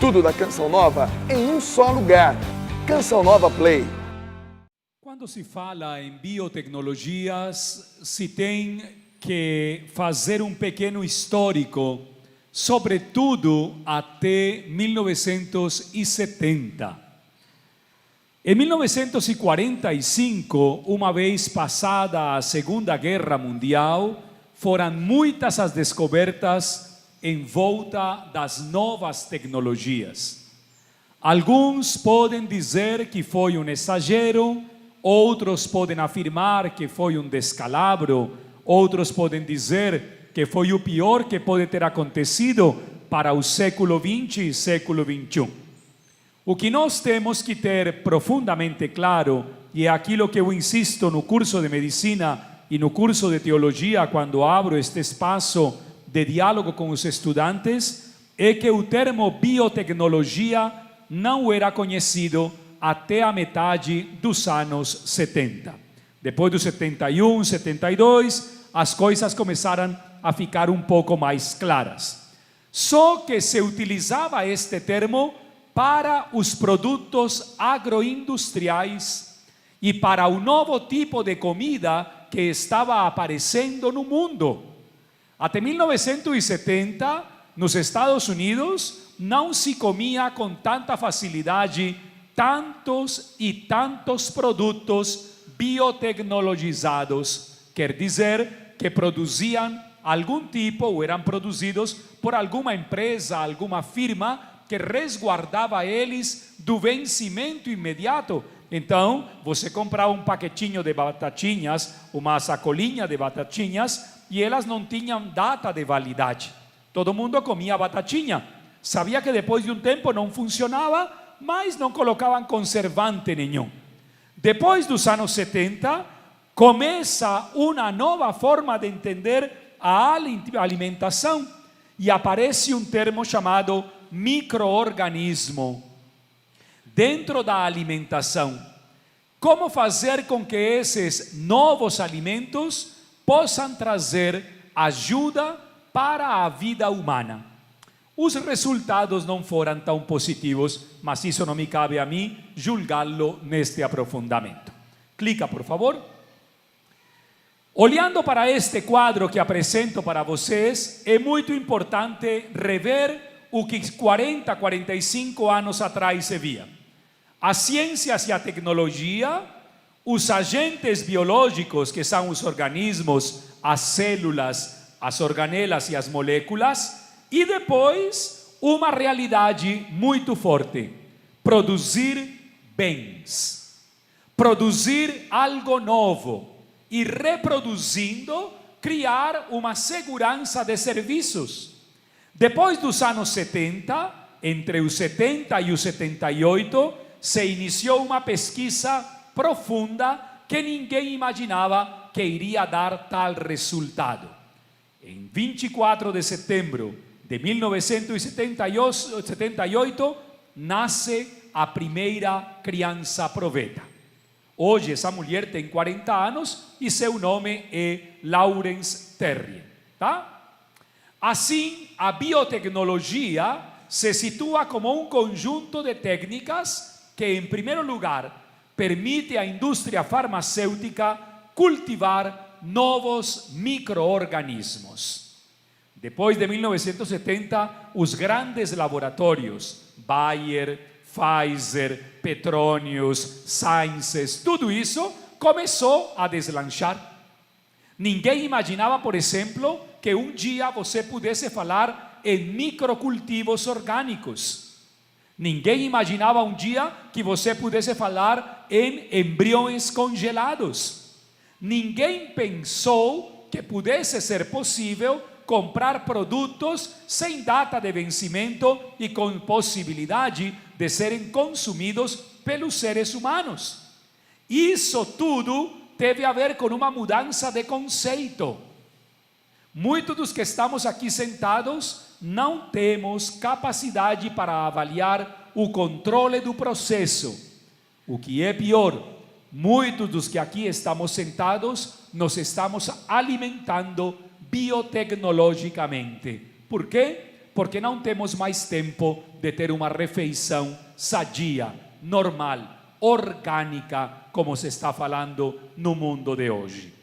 Tudo da Canção Nova em um só lugar. Canção Nova Play. Quando se fala em biotecnologias, se tem que fazer um pequeno histórico, sobretudo até 1970. Em 1945, uma vez passada a Segunda Guerra Mundial, foram muitas as descobertas em volta das novas tecnologias. Alguns podem dizer que foi um exagero, outros podem afirmar que foi um descalabro, outros podem dizer que foi o pior que pode ter acontecido para o século XX e século XXI. O que nós temos que ter profundamente claro, e é aquilo que eu insisto no curso de medicina e no curso de teologia, quando abro este espaço de diálogo com os estudantes, é que o termo biotecnologia não era conhecido até a metade dos anos 70. Depois dos 71, 72, as coisas começaram a ficar um pouco mais claras. Só que se utilizava este termo para os produtos agroindustriais e para o novo tipo de comida que estava aparecendo no mundo. Até 1970, nos Estados Unidos, não se comia com tanta facilidade tantos e tantos produtos biotecnologizados. Quer dizer que produziam algum tipo, ou eram produzidos por alguma empresa, alguma firma que resguardava eles do vencimento imediato. Então, você comprava um paquetinho de batatinhas, uma sacolinha de batatinhas, e elas não tinham data de validade. Todo mundo comia batatinha. Sabia que depois de um tempo não funcionava, mas não colocavam conservante nenhum. Depois dos anos 70, começa uma nova forma de entender a alimentação e aparece um termo chamado micro-organismo dentro da alimentação. Como fazer com que esses novos alimentos possam trazer ajuda para a vida humana? Os resultados não foram tão positivos, mas isso não me cabe a mim julgá-lo neste aprofundamento. Clica, por favor. Olhando para este quadro que apresento para vocês, é muito importante rever o que 40, 45 anos atrás se via. As ciências e a tecnologia, os agentes biológicos, que são os organismos, as células, as organelas e as moléculas, e depois uma realidade muito forte: produzir bens, produzir algo novo e, reproduzindo, criar uma segurança de serviços. Depois dos anos 70, entre os 70 e os 78, se iniciou uma pesquisa profunda que ninguém imaginava que iria dar tal resultado. Em 24 de setembro de 1978, nasce a primeira criança proveta. Hoje essa mulher tem 40 anos e seu nome é Lawrence Terrier, tá? Assim, a biotecnologia se situa como um conjunto de técnicas que, em primeiro lugar, permite à indústria farmacêutica cultivar novos micro-organismos. Depois de 1970, os grandes laboratórios, Bayer, Pfizer, Petronius, Sciences, tudo isso começou a deslanchar. Ninguém imaginava, por exemplo, que um dia você pudesse falar em microcultivos orgânicos. Ninguém imaginava um dia que você pudesse falar em embriões congelados. Ninguém pensou que pudesse ser possível comprar produtos sem data de vencimento e com possibilidade de serem consumidos pelos seres humanos. Isso tudo teve a ver com uma mudança de conceito. Muitos dos que estamos aqui sentados não temos capacidade para avaliar o controle do processo. O que é pior, muitos dos que aqui estamos sentados nos estamos alimentando biotecnologicamente. Por quê? porque não temos mais tempo de ter uma refeição sadia, normal, orgânica, como se está falando no mundo de hoje.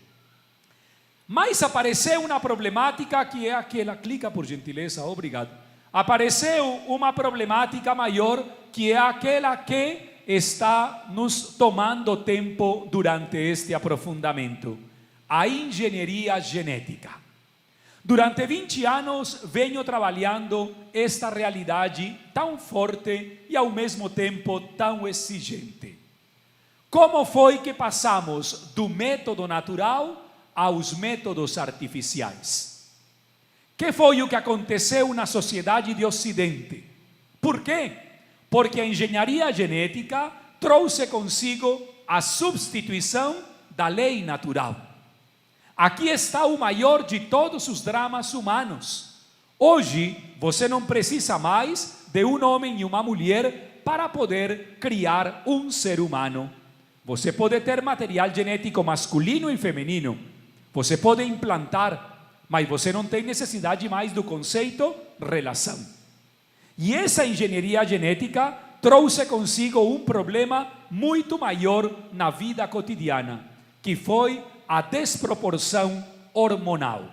Mas apareceu uma problemática que é aquela, clica por gentileza, obrigado. Apareceu uma problemática maior que é aquela que está nos tomando tempo durante este aprofundamento: a engenharia genética. Durante 20 anos venho trabalhando esta realidade tão forte e ao mesmo tempo tão exigente. Como foi que passamos do método natural aos métodos artificiais? Que foi o que aconteceu na sociedade de Ocidente? Por quê? Porque a engenharia genética trouxe consigo a substituição da lei natural. Aqui está o maior de todos os dramas humanos. Hoje, você não precisa mais de um homem e uma mulher para poder criar um ser humano. Você pode ter material genético masculino e feminino. Você pode implantar, mas você não tem necessidade mais do conceito relação. E essa engenharia genética trouxe consigo um problema muito maior na vida cotidiana, que foi a desproporção hormonal.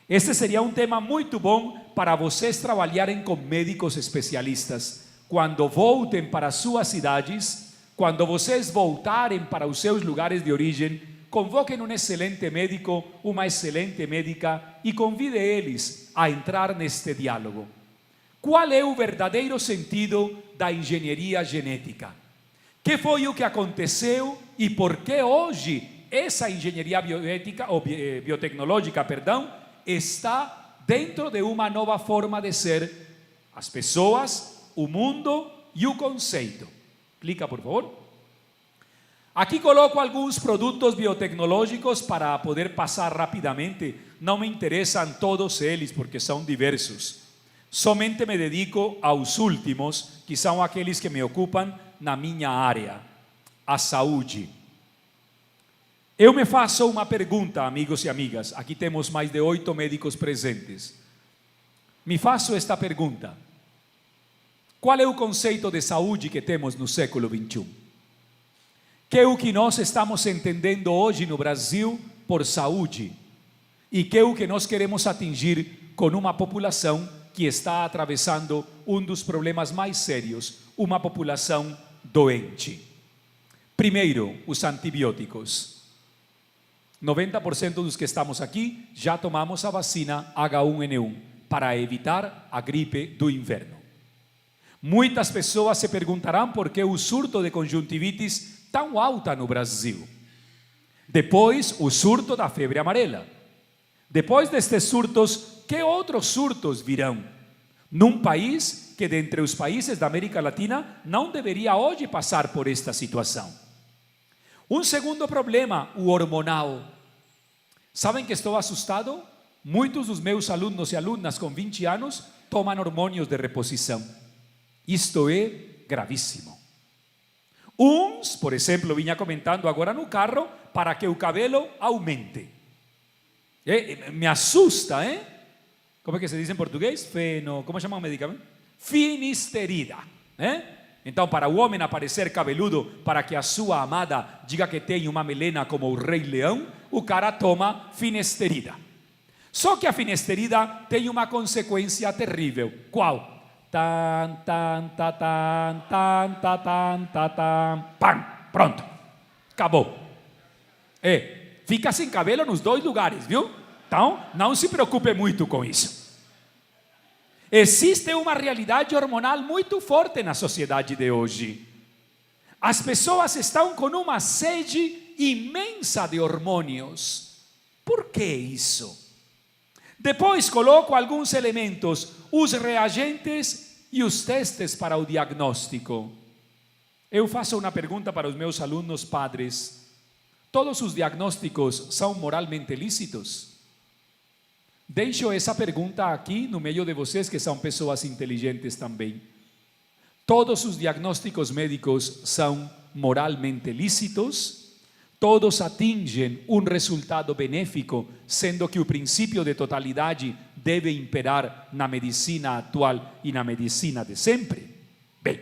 Este seria um tema muito bom para vocês trabalharem com médicos especialistas. Quando voltem para suas cidades, quando vocês voltarem para os seus lugares de origem, convoquem um excelente médico, uma excelente médica e convide eles a entrar neste diálogo. Qual é o verdadeiro sentido da engenharia genética? Que foi o que aconteceu e por que hoje essa engenharia biotecnológica, está dentro de uma nova forma de ser? As pessoas, o mundo e o conceito. Clica, por favor. Aqui coloco alguns produtos biotecnológicos para poder passar rapidamente. Não me interessam todos eles porque são diversos. Somente me dedico aos últimos, que são aqueles que me ocupam na minha área, a saúde. Eu me faço uma pergunta, amigos e amigas. Aqui temos mais de 8 médicos presentes. Me faço esta pergunta: qual é o conceito de saúde que temos no século XXI? Que é o que nós estamos entendendo hoje no Brasil por saúde? E que é o que nós queremos atingir com uma população que está atravessando um dos problemas mais sérios, uma população doente? Primeiro, os antibióticos. 90% dos que estamos aqui já tomamos a vacina H1N1 para evitar a gripe do inverno. Muitas pessoas se perguntarão por que o surto de conjuntivitis tão alta no Brasil. Depois, o surto da febre amarela. Depois destes surtos, que outros surtos virão? Num país que, dentre os países da América Latina, não deveria hoje passar por esta situação. Um segundo problema, o hormonal. Sabem que estou assustado? Muitos dos meus alunos e alunas com 20 anos tomam hormônios de reposição. Isto é gravíssimo. Uns, por exemplo, vinha comentando agora no carro, para que o cabelo aumente. Me assusta, hein? Como é que se diz em português? Como chama o medicamento? Finisterida, Então, para o homem aparecer cabeludo, para que a sua amada diga que tem uma melena como o Rei Leão, o cara toma finesterida. Só que a finesterida tem uma consequência terrível. Qual? Tan, tan, tan, tan, tan, tan, tan, tan, pam, pronto, acabou. Fica sem cabelo nos dois lugares, viu? Então, não se preocupe muito com isso. Existe uma realidade hormonal muito forte na sociedade de hoje. As pessoas estão com uma sede imensa de hormônios. Por que isso? Depois coloco alguns elementos, os reagentes e os testes para o diagnóstico. Eu faço uma pergunta para os meus alunos padres: todos os diagnósticos são moralmente lícitos? Deixo essa pergunta aqui no meio de vocês que são pessoas inteligentes também. Todos os diagnósticos médicos são moralmente lícitos? Todos atingem um resultado benéfico, sendo que o princípio de totalidade deve imperar na medicina atual e na medicina de sempre? Bem,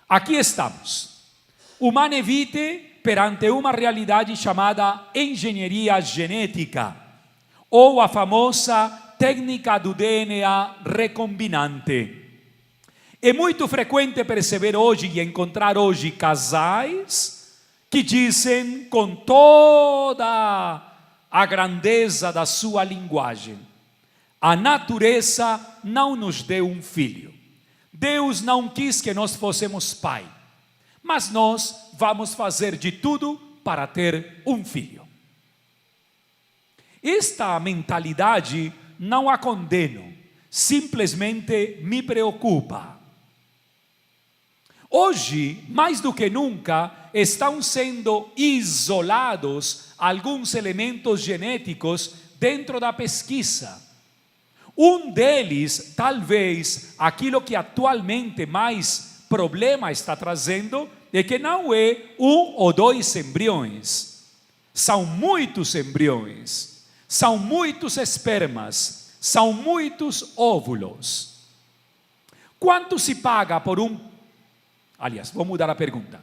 aqui estamos. Humane Vitae perante uma realidade chamada engenharia genética, ou a famosa técnica do DNA recombinante. É muito frequente perceber hoje e encontrar hoje casais que dizem com toda a grandeza da sua linguagem: a natureza não nos deu um filho. Deus não quis que nós fôssemos pai, mas nós vamos fazer de tudo para ter um filho. Esta mentalidade não a condeno, simplesmente me preocupa. Hoje, mais do que nunca, estão sendo isolados alguns elementos genéticos dentro da pesquisa. Um deles, talvez, aquilo que atualmente mais problema está trazendo, é que não é um ou dois embriões. São muitos embriões, são muitos espermas, são muitos óvulos. Quanto se paga por um... Aliás, vou mudar a pergunta.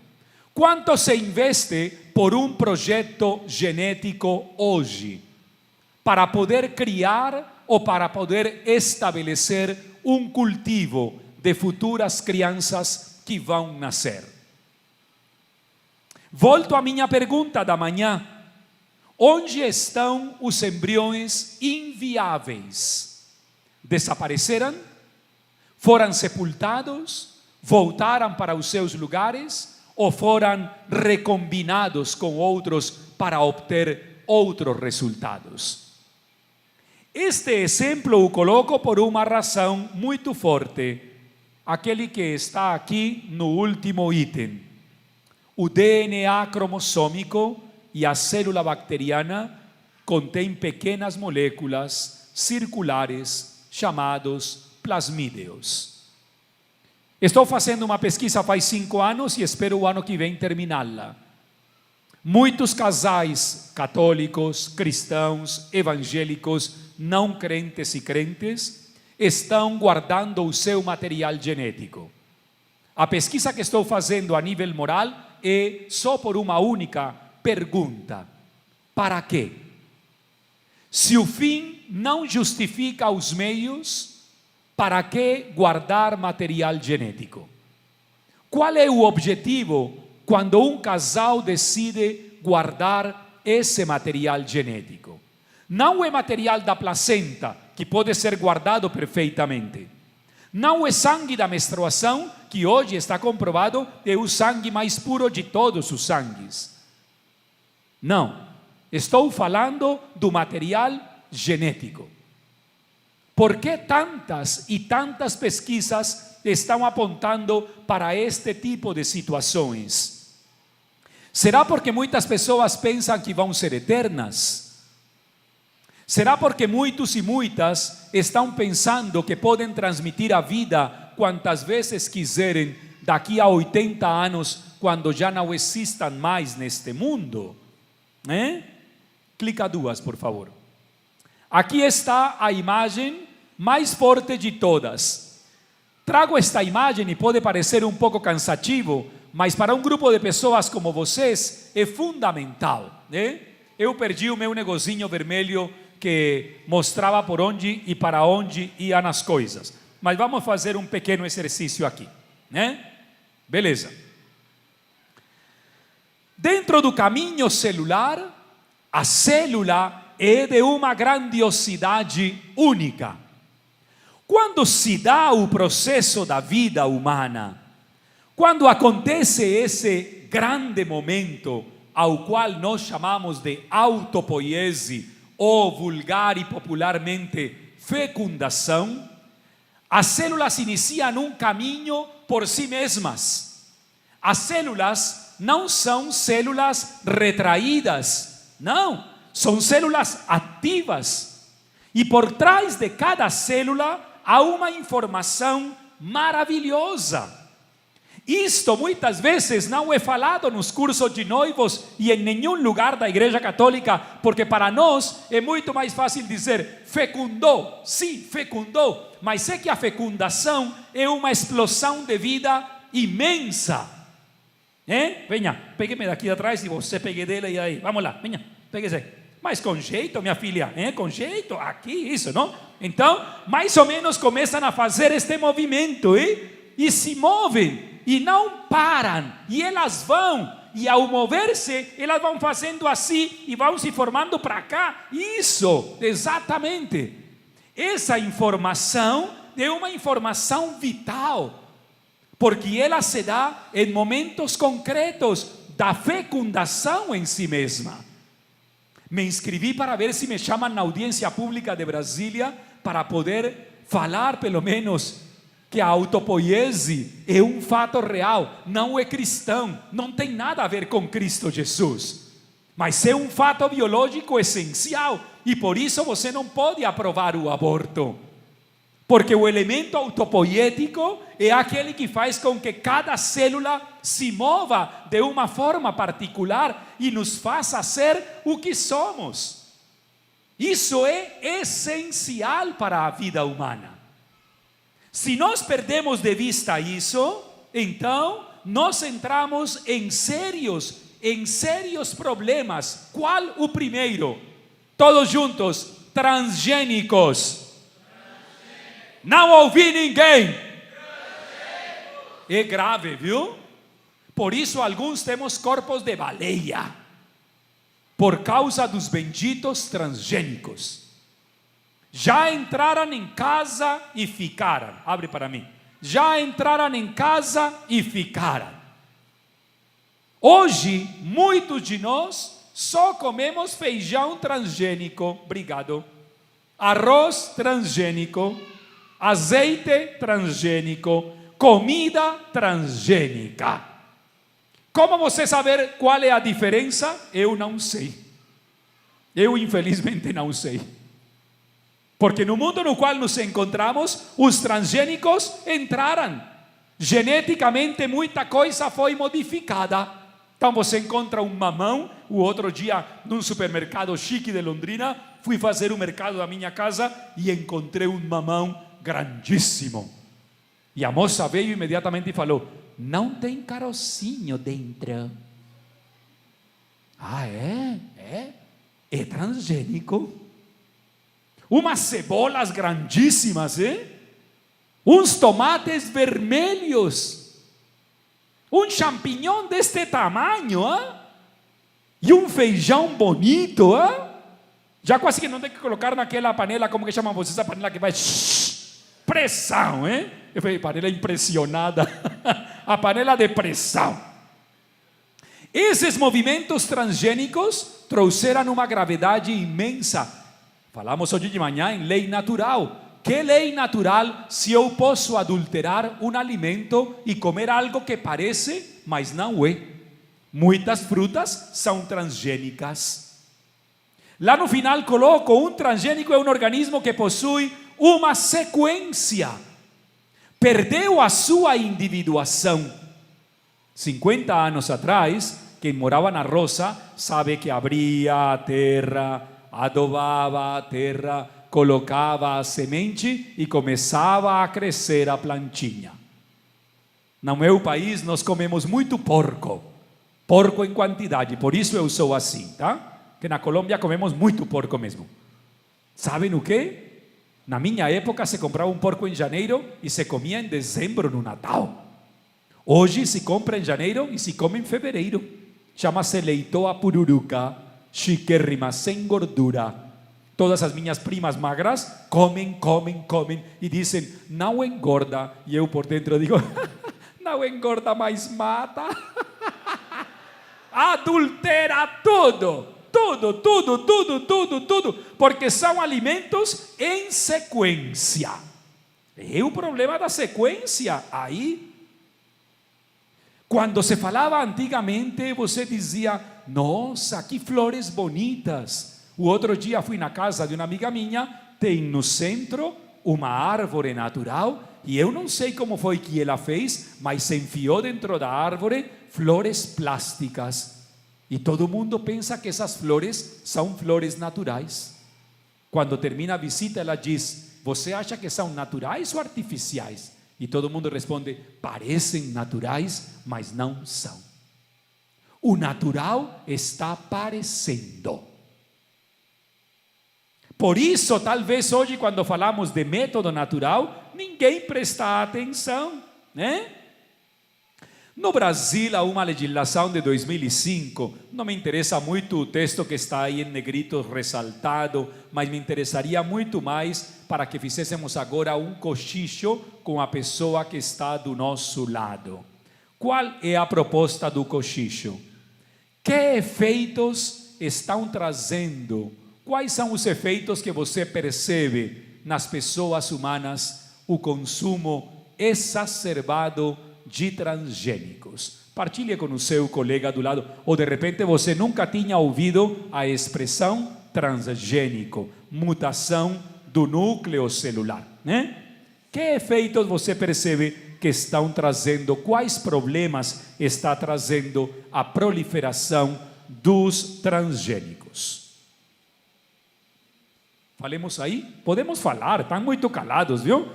Quanto se investe por um projeto genético hoje para poder criar ou para poder estabelecer um cultivo de futuras crianças que vão nascer? Volto à minha pergunta da manhã. Onde estão os embriões inviáveis? Desapareceram? Foram sepultados? Voltaram para os seus lugares ou foram recombinados com outros para obter outros resultados? Este exemplo o coloco por uma razão muito forte, aquele que está aqui no último item. O DNA cromossômico e a célula bacteriana contém pequenas moléculas circulares chamados plasmídeos. Estou fazendo uma pesquisa faz 5 anos e espero o ano que vem terminá-la. Muitos casais católicos, cristãos, evangélicos, não crentes e crentes, estão guardando o seu material genético. A pesquisa que estou fazendo a nível moral é só por uma única pergunta: para quê? Se o fim não justifica os meios, para que guardar material genético? Qual é o objetivo quando um casal decide guardar esse material genético? Não é material da placenta, que pode ser guardado perfeitamente. Não é sangue da menstruação, que hoje está comprovado é o sangue mais puro de todos os sangues. Não, estou falando do material genético. Por que tantas e tantas pesquisas estão apontando para este tipo de situações? Será porque muitas pessoas pensam que vão ser eternas? Será porque muitos e muitas estão pensando que podem transmitir a vida quantas vezes quiserem daqui a 80 anos, quando já não existam mais neste mundo? Clica 2, por favor. Aqui está a imagem mais forte de todas. Trago esta imagem e pode parecer um pouco cansativo, mas para um grupo de pessoas como vocês é fundamental, né? Eu perdi o meu negocinho vermelho que mostrava por onde e para onde iam as coisas. Mas vamos fazer um pequeno exercício aqui, né? Beleza. Dentro do caminho celular, a célula é de uma grandiosidade única. Quando se dá o processo da vida humana, quando acontece esse grande momento ao qual nós chamamos de autopoiese ou vulgar e popularmente fecundação, as células iniciam um caminho por si mesmas. As células não são células retraídas, não, são células ativas. E por trás de cada célula há uma informação maravilhosa. Isto muitas vezes não é falado nos cursos de noivos e em nenhum lugar da Igreja Católica, porque para nós é muito mais fácil dizer fecundou, sim, fecundou, mas é que a fecundação é uma explosão de vida imensa. Venha, pegue-me daqui atrás e você pegue dele e aí, vamos lá, venha, pegue-se. Mas com jeito, minha filha, com jeito, aqui, isso, não? Então, mais ou menos começam a fazer este movimento, e se movem. E não param, e elas vão, e ao mover-se, elas vão fazendo assim, e vão se formando para cá. Isso, exatamente. Essa informação é uma informação vital, porque ela se dá em momentos concretos da fecundação em si mesma. Me inscrevi para ver se me chamam na audiência pública de Brasília, para poder falar pelo menos que a autopoiese é um fato real, não é cristão, não tem nada a ver com Cristo Jesus, mas é um fato biológico essencial, e por isso você não pode aprovar o aborto, porque o elemento autopoiético é aquele que faz com que cada célula se mova de uma forma particular e nos faça ser o que somos. Isso é essencial para a vida humana. Se nós perdemos de vista isso, então nós entramos em sérios problemas. Qual o primeiro? Todos juntos, transgênicos. Não ouvi ninguém. É grave, viu? Por isso alguns temos corpos de baleia, por causa dos benditos transgênicos. Já entraram em casa e ficaram. Abre para mim. Já entraram em casa e ficaram. Hoje, muitos de nós só comemos feijão transgênico. Obrigado. Arroz transgênico. Azeite transgênico. Comida transgênica. Como você saber qual é a diferença? Eu não sei. Eu, infelizmente, não sei. Porque no mundo no qual nos encontramos, os transgênicos entraram. Geneticamente, muita coisa foi modificada. Então você encontra um mamão. O outro dia, num supermercado chique de Londrina, fui fazer o mercado da minha casa e encontrei um mamão grandíssimo. E a moça veio imediatamente e falou: não tem carocinho dentro. Ah, é? É transgênico. Umas cebolas grandíssimas, uns tomates vermelhos, um champignon deste tamanho, e um feijão bonito, já quase que não tem que colocar naquela panela, como que chamam vocês, a panela que vai pressão, Eu falei, panela impressionada, a panela de pressão. Esses movimentos transgênicos trouxeram uma gravidade imensa. Falamos hoje de manhã em lei natural. Que lei natural se eu posso adulterar um alimento e comer algo que parece, mas não é? Muitas frutas são transgênicas. Lá no final coloco: um transgênico é um organismo que possui uma sequência. Perdeu a sua individuação. 50 anos atrás, quem morava na roça sabe que abria a terra, adobava a terra, colocava a semente e começava a crescer a plantinha. No meu país nós comemos muito porco em quantidade, por isso eu sou assim, tá? Que na Colômbia comemos muito porco mesmo. Sabem o que? Na minha época se comprava um porco em janeiro e se comia em dezembro no Natal. Hoje se compra em janeiro e se come em fevereiro. Chama-se leitoa pururuca, chiquérrima, sem gordura. Todas as minhas primas magras comem e dizem: não engorda. E eu por dentro digo: não engorda, mas mata. Adultera tudo, porque são alimentos em sequência. É o problema da sequência aí. Quando se falava antigamente, você dizia: nossa, que flores bonitas. O outro dia fui na casa de uma amiga minha, tem no centro uma árvore natural E eu não sei como foi que ela fez, mas se enfiou dentro da árvore flores plásticas. E todo mundo pensa que essas flores são flores naturais. Quando termina a visita, ela diz: você acha que são naturais ou artificiais? E todo mundo responde: parecem naturais, mas não são. O natural está aparecendo. Por isso, talvez hoje, quando falamos de método natural, ninguém presta atenção, né? No Brasil, há uma legislação de 2005, não me interessa muito o texto que está aí em negrito ressaltado, mas me interessaria muito mais para que fizéssemos agora um cochicho com a pessoa que está do nosso lado. Qual é a proposta do cochicho? Que efeitos estão trazendo? Quais são os efeitos que você percebe nas pessoas humanas o consumo exacerbado de transgênicos? Partilhe com o seu colega do lado, ou de repente você nunca tinha ouvido a expressão transgênico, mutação do núcleo celular, né? Que efeitos você percebe que estão trazendo? Quais problemas está trazendo a proliferação dos transgênicos? Falemos aí? Podemos falar, estão muito calados, viu?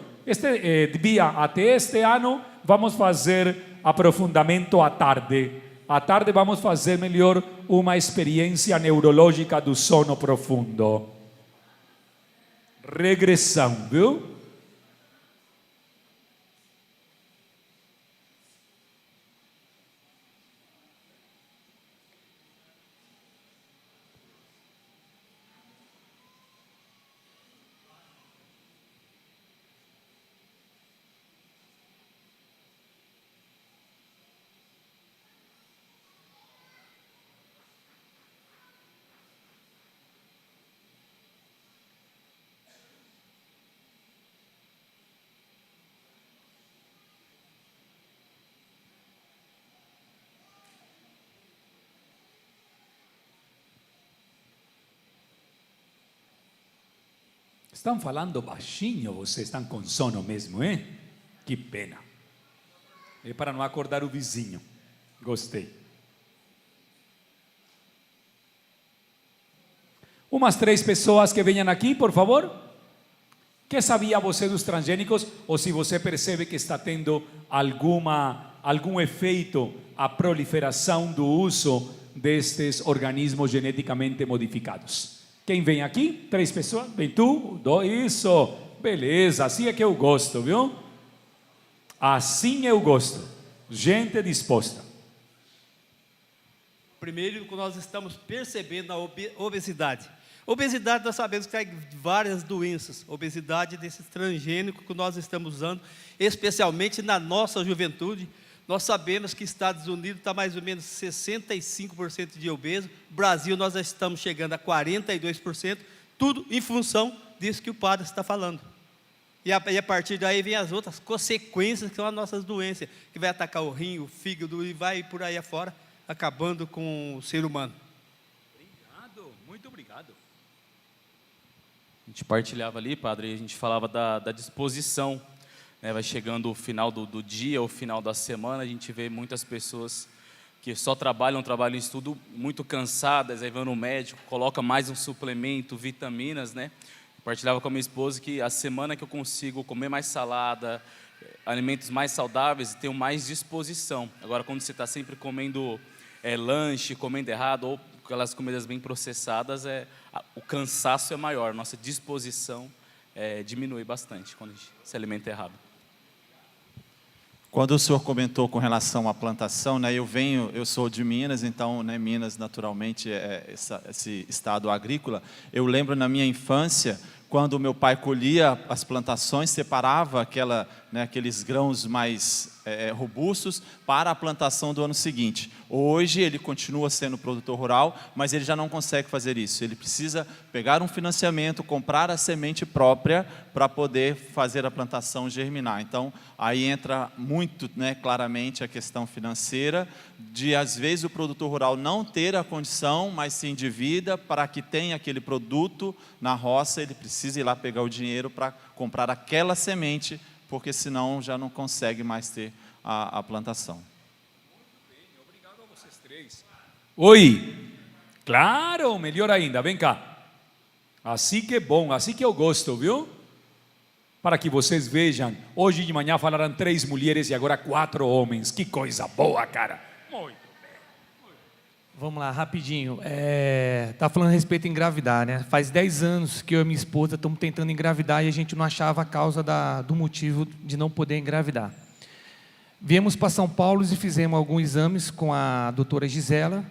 Até este ano vamos fazer aprofundamento à tarde. À tarde vamos fazer melhor uma experiência neurológica do sono profundo. Regressão, viu? Estão falando baixinho, vocês estão com sono mesmo, hein? Que pena. É para não acordar o vizinho. Gostei. Umas 3 pessoas que venham aqui, por favor. Que sabia você dos transgênicos? Ou se você percebe que está tendo algum efeito a proliferação do uso destes organismos geneticamente modificados. Quem vem aqui? 3 pessoas? Vem tu? 2, isso. Beleza, assim é que eu gosto, viu? Assim eu gosto. Gente disposta. Primeiro, nós estamos percebendo a obesidade. Obesidade, nós sabemos que tem várias doenças. Obesidade desse transgênico que nós estamos usando, especialmente na nossa juventude. Nós sabemos que Estados Unidos está mais ou menos 65% de obeso. Brasil, nós já estamos chegando a 42%. Tudo em função disso que o padre está falando. E a partir daí vem as outras consequências, que são as nossas doenças, que vai atacar o rim, o fígado e vai por aí afora, acabando com o ser humano. Obrigado, muito obrigado. A gente partilhava ali, padre, e a gente falava da disposição. Vai chegando o final do dia, o final da semana, a gente vê muitas pessoas que só trabalham em estudo, muito cansadas, aí vão no médico, coloca mais um suplemento, vitaminas, né? Partilhava com a minha esposa que a semana que eu consigo comer mais salada, alimentos mais saudáveis, tenho mais disposição. Agora, quando você está sempre comendo lanche, comendo errado, ou aquelas comidas bem processadas, o cansaço é maior, nossa disposição diminui bastante quando a gente se alimenta errado. Quando o senhor comentou com relação à plantação, né, eu sou de Minas, então, né, Minas naturalmente é esse estado agrícola. Eu lembro na minha infância, quando o meu pai colhia as plantações, separava aqueles grãos mais robustos para a plantação do ano seguinte. Hoje ele continua sendo produtor rural, mas ele já não consegue fazer isso. Ele precisa pegar um financiamento, comprar a semente própria para poder fazer a plantação germinar. Então, aí entra muito, né, claramente a questão financeira, de às vezes o produtor rural não ter a condição, mas se endivida para que tenha aquele produto na roça, ele precisa ir lá pegar o dinheiro para comprar aquela semente porque senão já não consegue mais ter a plantação. Oi, claro, melhor ainda, vem cá. Assim que é bom, assim que eu gosto, viu? Para que vocês vejam, hoje de manhã falaram 3 mulheres e agora 4 homens. Que coisa boa, cara. Muito. Vamos lá, rapidinho. Tá falando a respeito de engravidar, né? Faz 10 anos que eu e minha esposa estamos tentando engravidar e a gente não achava a causa do motivo de não poder engravidar. Viemos para São Paulo e fizemos alguns exames com a doutora Gisela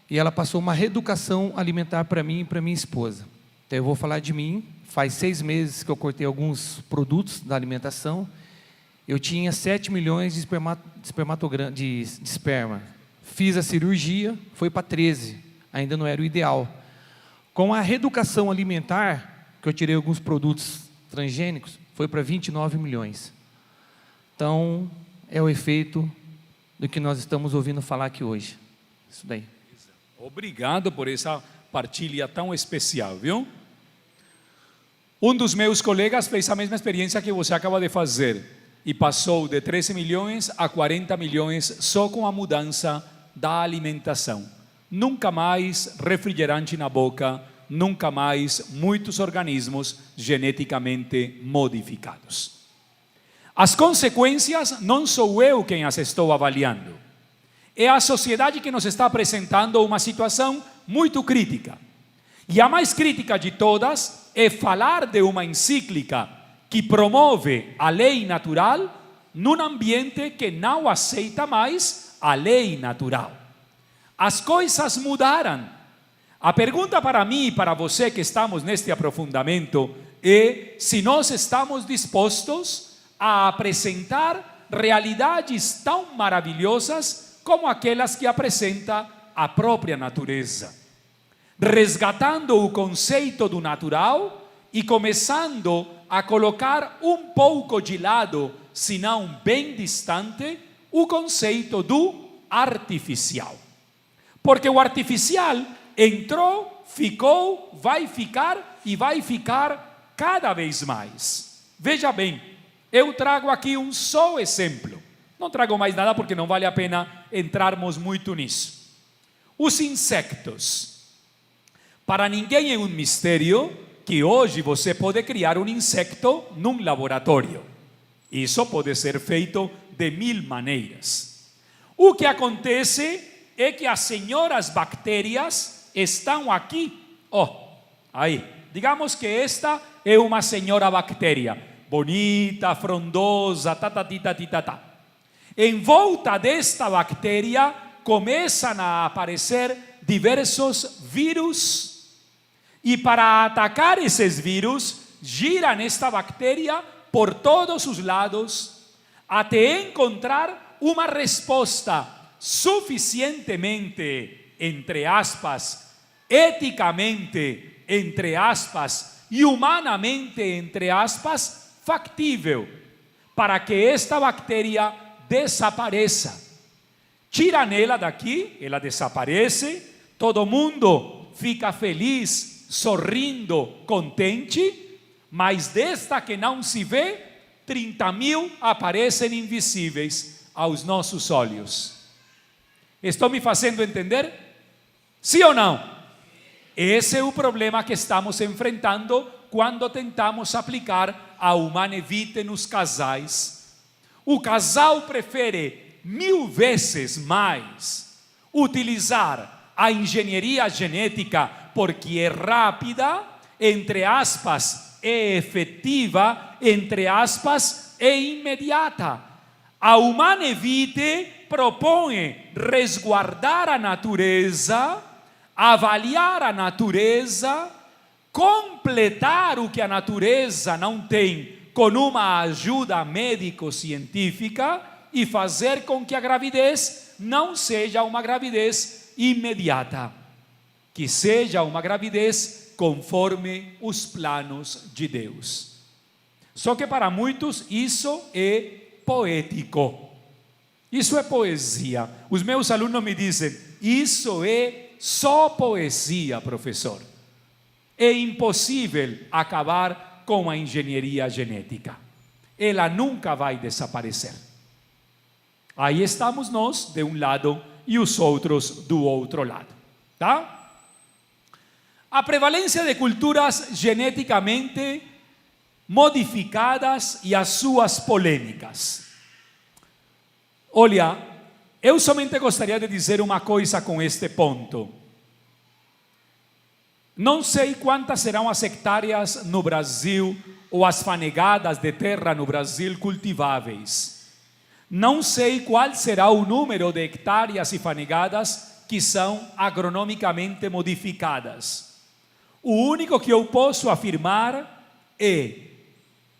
e ela passou uma reeducação alimentar para mim e para minha esposa. Então eu vou falar de mim. Faz 6 meses que eu cortei alguns produtos da alimentação. Eu tinha 7 milhões de esperma. Fiz a cirurgia, foi para 13. Ainda não era o ideal. Com a reeducação alimentar, que eu tirei alguns produtos transgênicos, foi para 29 milhões. Então, é o efeito do que nós estamos ouvindo falar aqui hoje. Isso daí. Obrigado por essa partilha tão especial, viu? Um dos meus colegas fez a mesma experiência que você acaba de fazer e passou de 13 milhões a 40 milhões só com a mudança da alimentação. Nunca mais refrigerante na boca, nunca mais muitos organismos geneticamente modificados. As consequências não sou eu quem as estou avaliando. É a sociedade que nos está apresentando uma situação muito crítica. E a mais crítica de todas é falar de uma encíclica que promove a lei natural num ambiente que não aceita mais a lei natural. As coisas mudaram. A pergunta para mim e para você que estamos neste aprofundamento é se nós estamos dispostos a apresentar realidades tão maravilhosas como aquelas que apresenta a própria natureza, resgatando o conceito do natural e começando a colocar um pouco de lado, se não bem distante, o conceito do artificial. Porque o artificial entrou, ficou, vai ficar e vai ficar cada vez mais. Veja bem, eu trago aqui um só exemplo. Não trago mais nada porque não vale a pena entrarmos muito nisso. Os insectos. Para ninguém é um mistério que hoje você pode criar um inseto num laboratório. Isso pode ser feito de 1000 maneiras. O que acontece é que as senhoras bactérias estão aqui. Aí. Digamos que esta é uma senhora bactéria. Bonita, frondosa, tá. Em volta desta bactéria começam a aparecer diversos vírus. E para atacar esses vírus, giram esta bactéria por todos os lados, até encontrar uma resposta suficientemente, entre aspas, eticamente, entre aspas, e humanamente, entre aspas, factível, para que esta bactéria desapareça. Tiram ela daqui, ela desaparece, todo mundo fica feliz, sorrindo, contente, mas desta que não se vê, 30.000 aparecem invisíveis aos nossos olhos. Estou me fazendo entender? Sim ou não? Esse é o problema que estamos enfrentando quando tentamos aplicar a Humane Vitae nos casais. O casal prefere 1000 vezes mais utilizar a engenharia genética porque é rápida, entre aspas, é efetiva, entre aspas, é imediata. A Humane Vitae propõe resguardar a natureza, avaliar a natureza, completar o que a natureza não tem com uma ajuda médico-científica e fazer com que a gravidez não seja uma gravidez imediata, que seja uma gravidez conforme os planos de Deus. Só que para muitos isso é poético, isso é poesia. Os meus alunos me dizem, isso é só poesia, professor. É impossível acabar com a engenharia genética. ela nunca vai desaparecer. Aí estamos nós de um lado e os outros do outro lado, tá? A prevalência de culturas geneticamente modificadas e as suas polêmicas. Olha, eu somente gostaria de dizer uma coisa com este ponto. Não sei quantas serão as hectares no Brasil ou as fanegadas de terra no Brasil cultiváveis. Não sei qual será o número de hectares e fanegadas que são agronomicamente modificadas. O único que eu posso afirmar é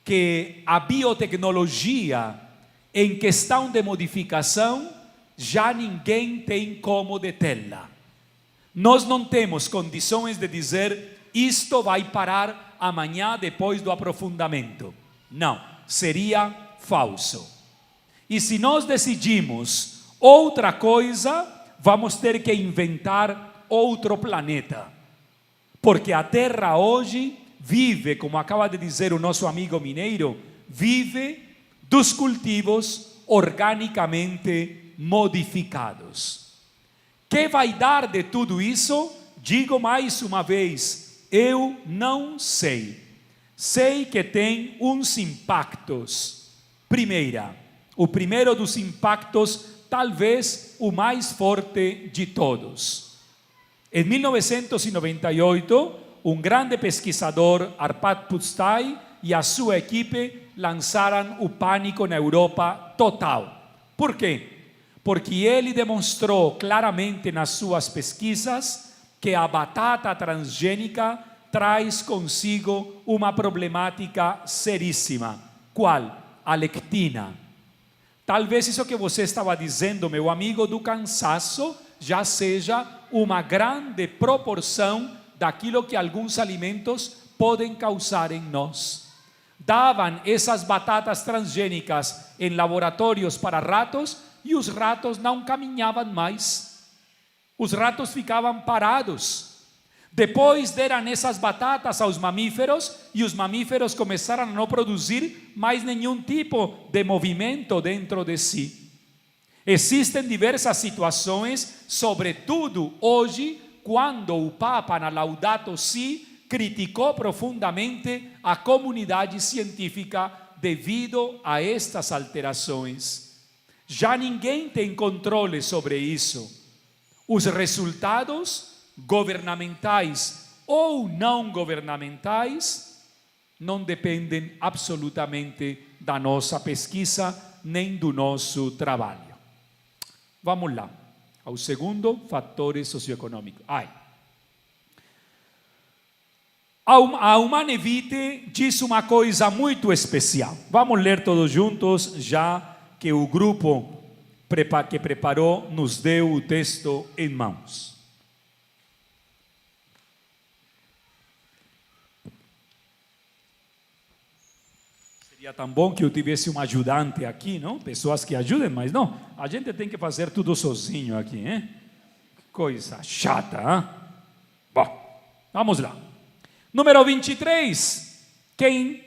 que a biotecnologia em questão de modificação já ninguém tem como detê-la. Nós não temos condições de dizer isto vai parar amanhã depois do aprofundamento. Não, seria falso. E se nós decidimos outra coisa, vamos ter que inventar outro planeta. Porque a Terra hoje vive, como acaba de dizer o nosso amigo mineiro, vive dos cultivos organicamente modificados. Que vai dar de tudo isso? Digo mais uma vez, eu não sei. Sei que tem uns impactos. O primeiro dos impactos, talvez o mais forte de todos. Em 1998, um grande pesquisador, Arpad Pusztai, e a sua equipe lançaram o pânico na Europa total. Por quê? Porque ele demonstrou claramente nas suas pesquisas que a batata transgênica traz consigo uma problemática seríssima. Qual? A lectina. Talvez isso que você estava dizendo, meu amigo, do cansaço, já seja uma grande proporção daquilo que alguns alimentos podem causar em nós. Davam essas batatas transgênicas em laboratórios para ratos e os ratos não caminhavam mais. Os ratos ficavam parados. Depois deram essas batatas aos mamíferos e os mamíferos começaram a não produzir mais nenhum tipo de movimento dentro de si. Existem diversas situações, sobretudo hoje, quando o Papa na Laudato Si criticou profundamente a comunidade científica devido a estas alterações. Já ninguém tem controle sobre isso. Os resultados governamentais ou não governamentais não dependem absolutamente da nossa pesquisa nem do nosso trabalho. Vamos lá. Ao segundo, fatores socioeconômicos. A Humanevite diz uma coisa muito especial. Vamos ler todos juntos, já que o grupo que preparou nos deu o texto em mãos. Seria tão bom que eu tivesse um ajudante aqui, não? Pessoas que ajudem, mas não. A gente tem que fazer tudo sozinho aqui, hein? Coisa chata, hein? Bom, vamos lá. Número 23. Quem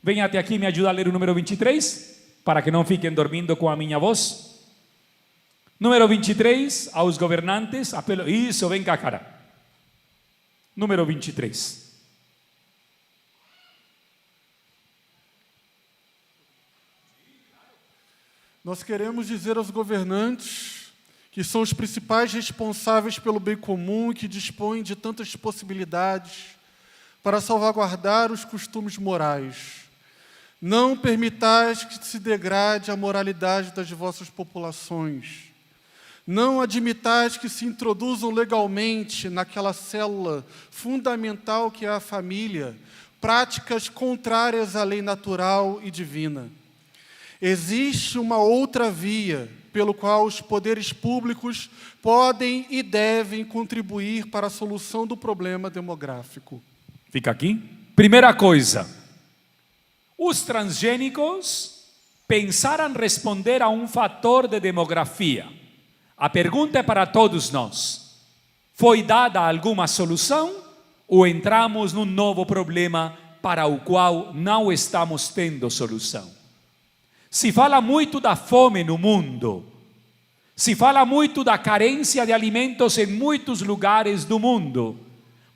vem até aqui me ajuda a ler o número 23? Para que não fiquem dormindo com a minha voz. Número 23, aos governantes, apelo. Isso, vem cá, cara. Número 23. Nós queremos dizer aos governantes que são os principais responsáveis pelo bem comum e que dispõem de tantas possibilidades para salvaguardar os costumes morais. Não permitais que se degrade a moralidade das vossas populações. Não admitais que se introduzam legalmente naquela célula fundamental que é a família, práticas contrárias à lei natural e divina. Existe uma outra via pelo qual os poderes públicos podem e devem contribuir para a solução do problema demográfico. Fica aqui. Primeira coisa, os transgênicos pensaram responder a um fator de demografia. A pergunta é para todos nós. Foi dada alguma solução ou entramos num novo problema para o qual não estamos tendo solução? Se fala muito da fome no mundo. Se fala muito da carência de alimentos em muitos lugares do mundo.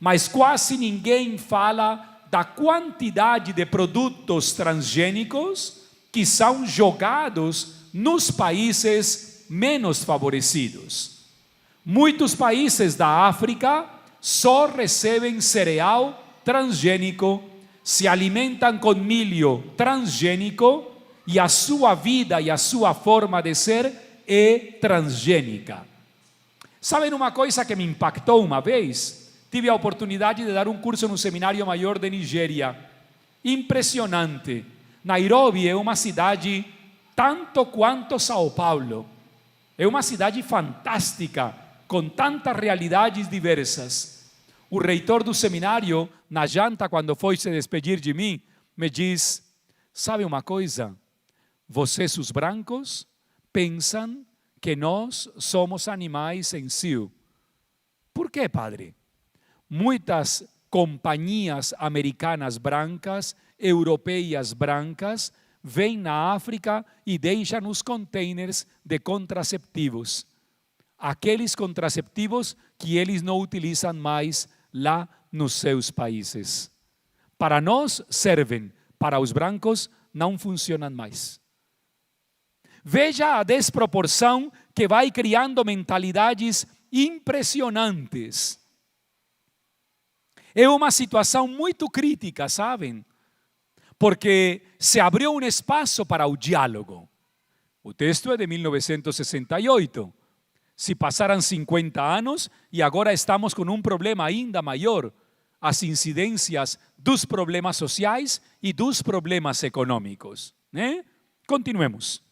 Mas quase ninguém fala da quantidade de produtos transgênicos que são jogados nos países menos favorecidos. Muitos países da África só recebem cereal transgênico, se alimentam com milho transgênico e a sua vida e a sua forma de ser é transgênica. Sabem uma coisa que me impactou uma vez? Tive a oportunidade de dar um curso no Seminário Maior de Nigéria. Impressionante. Nairobi é uma cidade tanto quanto São Paulo. É uma cidade fantástica, com tantas realidades diversas. O reitor do seminário, na janta, quando foi se despedir de mim, me diz: sabe uma coisa? Vocês, os brancos, pensam que nós somos animais em si. Por quê, padre? Muitas companhias americanas brancas, europeias brancas, vêm na África e deixam os containers de contraceptivos. Aqueles contraceptivos que eles não utilizam mais lá nos seus países. Para nós servem, para os brancos não funcionam mais. Veja a desproporção que vai criando mentalidades impressionantes. É uma situação muito crítica, sabem? Porque se abriu um espaço para o diálogo. O texto é de 1968. Se passaram 50 anos e agora estamos com um problema ainda maior, as incidências dos problemas sociais e dos problemas econômicos. Continuemos.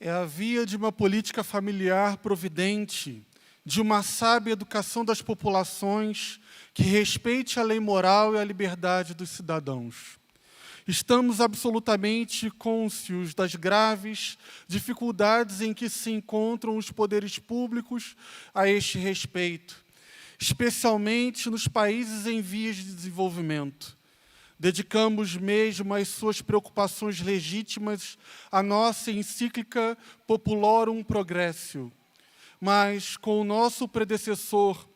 É a via de uma política familiar providente, de uma sábia educação das populações que respeite a lei moral e a liberdade dos cidadãos. Estamos absolutamente cônscios das graves dificuldades em que se encontram os poderes públicos a este respeito, especialmente nos países em vias de desenvolvimento. Dedicamos mesmo as suas preocupações legítimas à nossa encíclica Populorum Progressio. Mas, com o nosso predecessor,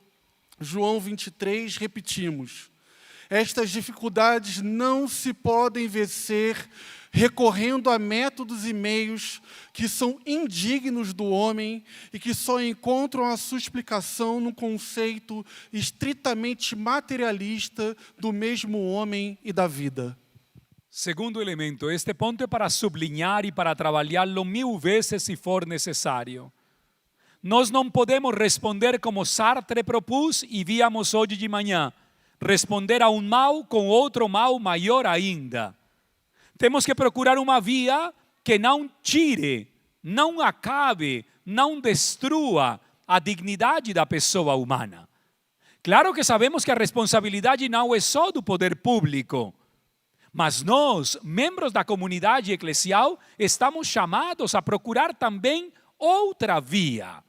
João 23, repetimos: estas dificuldades não se podem vencer recorrendo a métodos e meios que são indignos do homem e que só encontram a sua explicação no conceito estritamente materialista do mesmo homem e da vida. Segundo elemento, este ponto é para sublinhar e para trabalhá-lo 1000 vezes se for necessário. Nós não podemos responder como Sartre propôs e víamos hoje de manhã. Responder a um mal com outro mal maior ainda. Temos que procurar uma via que não tire, não acabe, não destrua a dignidade da pessoa humana. Claro que sabemos que a responsabilidade não é só do poder público, mas nós, membros da comunidade eclesial, estamos chamados a procurar também outra via.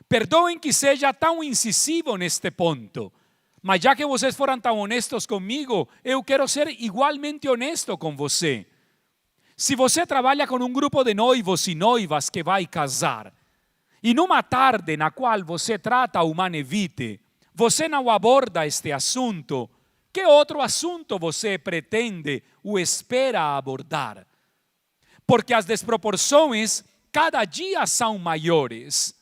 Perdoem que seja tão incisivo neste ponto, mas já que vocês foram tão honestos comigo, eu quero ser igualmente honesto com você. Se você trabalha com um grupo de noivos e noivas que vai casar, e numa tarde na qual você trata o manevite, você não aborda este assunto, que outro assunto você pretende ou espera abordar? Porque as desproporções cada dia são maiores.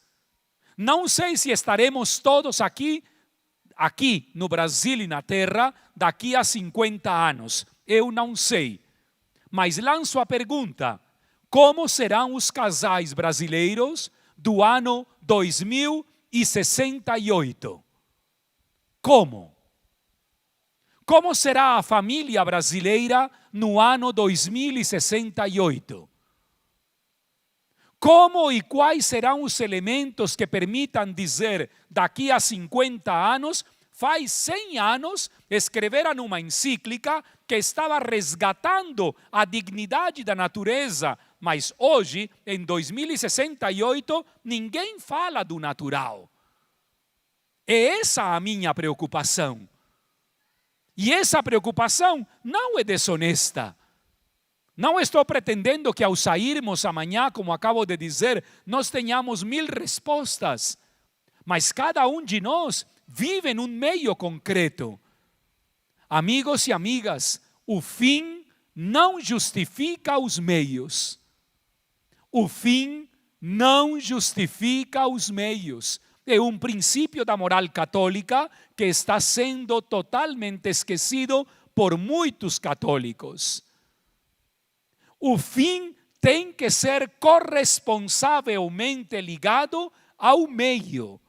Não sei se estaremos todos aqui no Brasil e na Terra, daqui a 50 anos. Eu não sei. Mas lanço a pergunta: como serão os casais brasileiros do ano 2068? Como? Como será a família brasileira no ano 2068? Como e quais serão os elementos que permitam dizer, daqui a 50 anos, faz 100 anos, escreveram uma encíclica que estava resgatando a dignidade da natureza, mas hoje, em 2068, ninguém fala do natural. É essa a minha preocupação. E essa preocupação não é desonesta. Não estou pretendendo que ao sairmos amanhã, como acabo de dizer, nós tenhamos 1000 respostas. Mas cada um de nós vive em um meio concreto. Amigos e amigas, o fim não justifica os meios. O fim não justifica os meios. É um princípio da moral católica que está sendo totalmente esquecido por muitos católicos. O fim tem que ser corresponsavelmente ligado ao meio.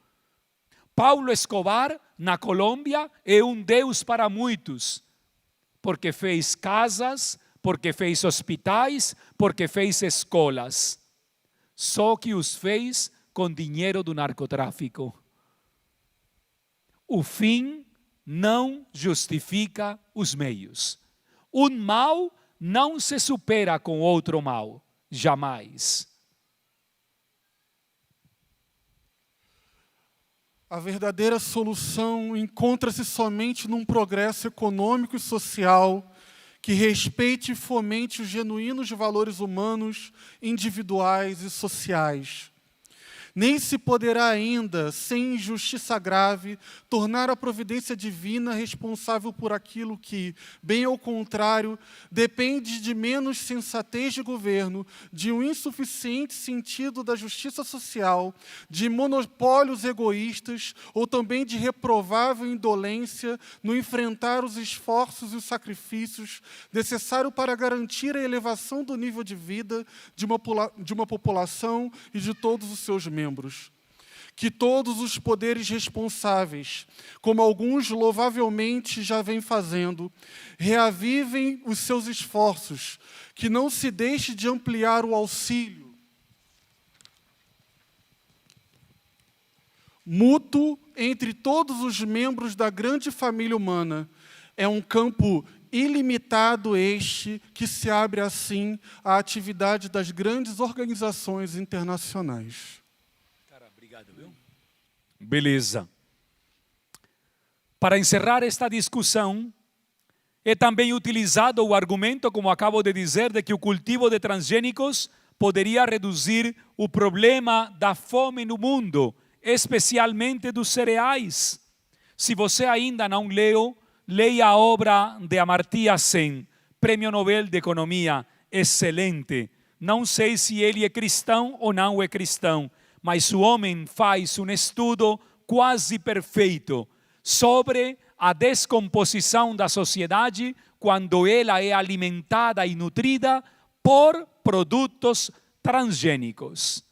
Paulo Escobar, na Colômbia, é um Deus para muitos, porque fez casas, porque fez hospitais, porque fez escolas. Só que os fez com dinheiro do narcotráfico. O fim não justifica os meios. Um mal não se supera com outro mal, jamais. A verdadeira solução encontra-se somente num progresso econômico e social que respeite e fomente os genuínos valores humanos, individuais e sociais. Nem se poderá ainda, sem injustiça grave, tornar a providência divina responsável por aquilo que, bem ao contrário, depende de menos sensatez de governo, de um insuficiente sentido da justiça social, de monopólios egoístas ou também de reprovável indolência no enfrentar os esforços e os sacrifícios necessários para garantir a elevação do nível de vida de uma população e de todos os seus membros. Que todos os poderes responsáveis, como alguns louvavelmente já vêm fazendo, reavivem os seus esforços, que não se deixe de ampliar o auxílio mútuo entre todos os membros da grande família humana. É um campo ilimitado este que se abre assim à atividade das grandes organizações internacionais. Beleza. Para encerrar esta discussão, é também utilizado o argumento, como acabo de dizer, de que o cultivo de transgênicos poderia reduzir o problema da fome no mundo, especialmente dos cereais. Se você ainda não leu, leia a obra de Amartya Sen, Prêmio Nobel de Economia, excelente. Não sei se ele é cristão ou não é cristão, mas o homem faz um estudo quase perfeito sobre a descomposição da sociedade quando ela é alimentada e nutrida por produtos transgênicos.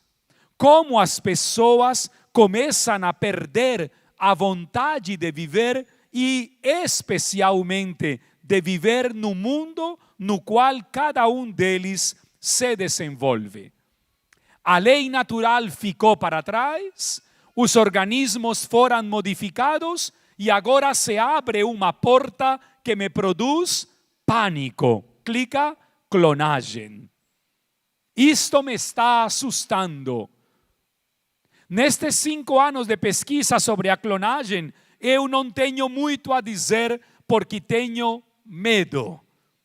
Como as pessoas começam a perder a vontade de viver e especialmente de viver no mundo no qual cada um deles se desenvolve. A lei natural ficou para trás, os organismos foram modificados e agora se abre uma porta que me produz pânico. Clica, clonagem. Isto me está assustando. Nestes 5 anos de pesquisa sobre a clonagem, eu não tenho muito a dizer porque tenho medo.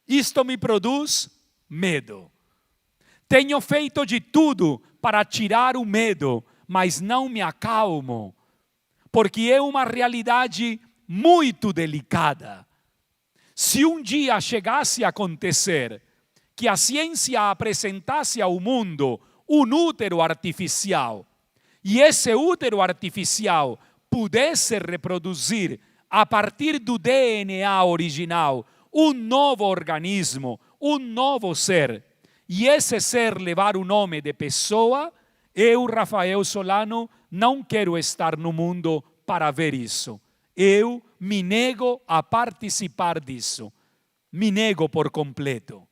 Isto me produz medo. Tenho feito de tudo para tirar o medo, mas não me acalmo, porque é uma realidade muito delicada. Se um dia chegasse a acontecer que a ciência apresentasse ao mundo um útero artificial, e esse útero artificial pudesse reproduzir, a partir do DNA original, um novo organismo, um novo ser, e esse ser levar o nome de pessoa, eu, Rafael Solano, não quero estar no mundo para ver isso. Eu me nego a participar disso. Me nego por completo.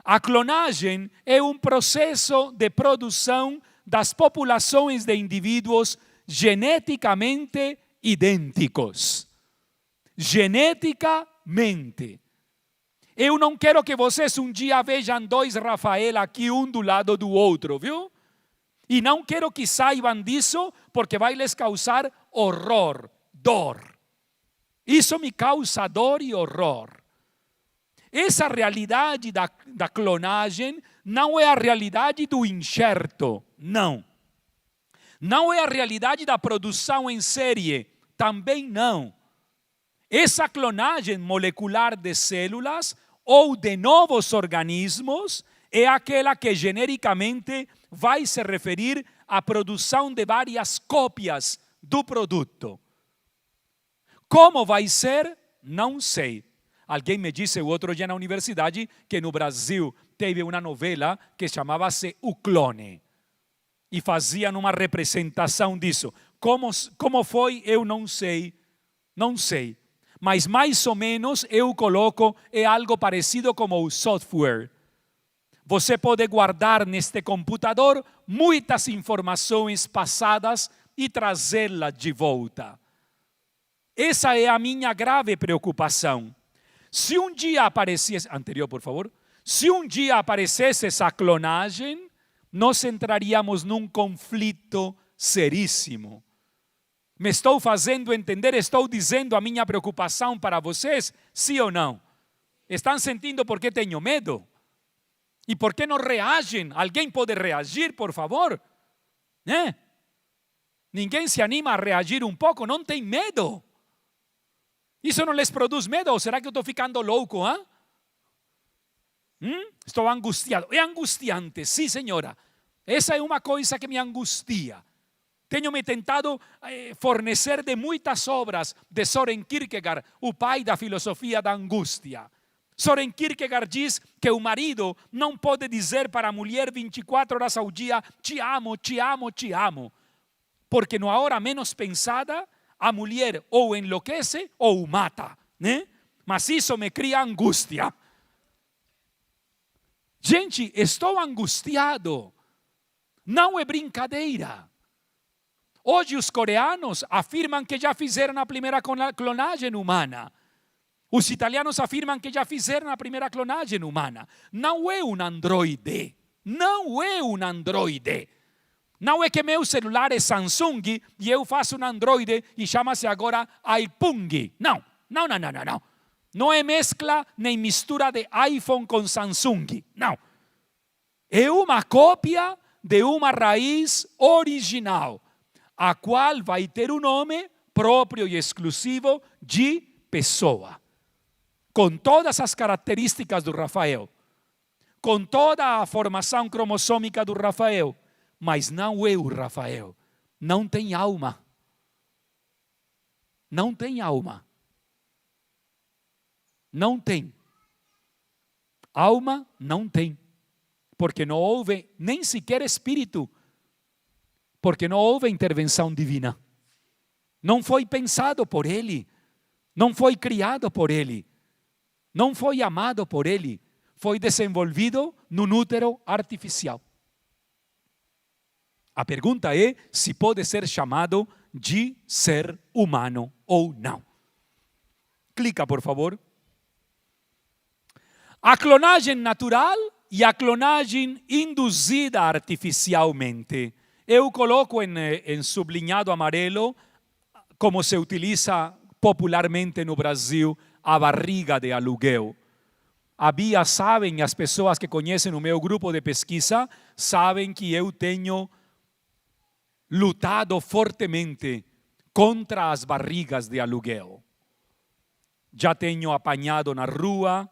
A clonagem é um processo de produção das populações de indivíduos geneticamente idênticos. Geneticamente. Eu não quero que vocês um dia vejam 2 Rafael aqui, um do lado do outro, viu? E não quero que saibam disso, porque vai lhes causar horror, dor. Isso me causa dor e horror. Essa realidade da clonagem não é a realidade do enxerto, não. Não é a realidade da produção em série, também não. Essa clonagem molecular de células ou de novos organismos é aquela que genericamente vai se referir à produção de várias cópias do produto. Como vai ser? Não sei. Alguém me disse o outro dia na universidade que no Brasil teve uma novela que chamava-se O Clone. E faziam uma representação disso. Como foi, eu não sei. Não sei. Mas mais ou menos eu coloco, é algo parecido como o software. Você pode guardar neste computador muitas informações passadas e trazê-las de volta. Essa é a minha grave preocupação. Se um dia aparecesse, anterior por favor, se um dia aparecesse essa clonagem, nós entraríamos num conflito seríssimo. Me estou fazendo entender, estou dizendo a minha preocupação para vocês, sim ou não? Estão sentindo por que tenho medo? E por que não reagem? Alguém pode reagir, por favor? Ninguém se anima a reagir um pouco, não tem medo. Isso não lhes produz medo? Ou será que eu estou ficando louco? Estou angustiado. É angustiante, sim, senhora. Essa é uma coisa que me angustia. Tenho me tentado fornecer de muitas obras de Søren Kierkegaard, o pai da filosofia da angústia. Søren Kierkegaard diz que o marido não pode dizer para a mulher 24 horas ao dia, te amo, te amo, te amo. Porque na hora menos pensada, a mulher ou enlouquece ou o mata. Mas isso me cria angústia. Gente, estou angustiado. Não é brincadeira. Hoje os coreanos afirmam que já fizeram a primeira clonagem humana. Os italianos afirmam que já fizeram a primeira clonagem humana. Não é um androide. Não é um androide. Não é que meu celular é Samsung e eu faço um androide e chama-se agora iPung. Não, não, não, não, não. Não é mescla nem mistura de iPhone com Samsung. Não. É uma cópia de uma raiz original, a qual vai ter um nome próprio e exclusivo de pessoa. Com todas as características do Rafael, com toda a formação cromossômica do Rafael, mas não é o Rafael. Não tem alma. Não tem alma. Não tem. Alma não tem. Porque não houve nem sequer espírito. Porque não houve intervenção divina. Não foi pensado por ele. Não foi criado por ele. Não foi amado por ele. Foi desenvolvido num útero artificial. A pergunta é se pode ser chamado de ser humano ou não. Clica, por favor. A clonagem natural e a clonagem induzida artificialmente. Eu coloco em sublinhado amarelo, como se utiliza popularmente no Brasil, a barriga de aluguel. Sabem, as pessoas que conhecem o meu grupo de pesquisa, sabem que eu tenho lutado fortemente contra as barrigas de aluguel. Já tenho apanhado na rua.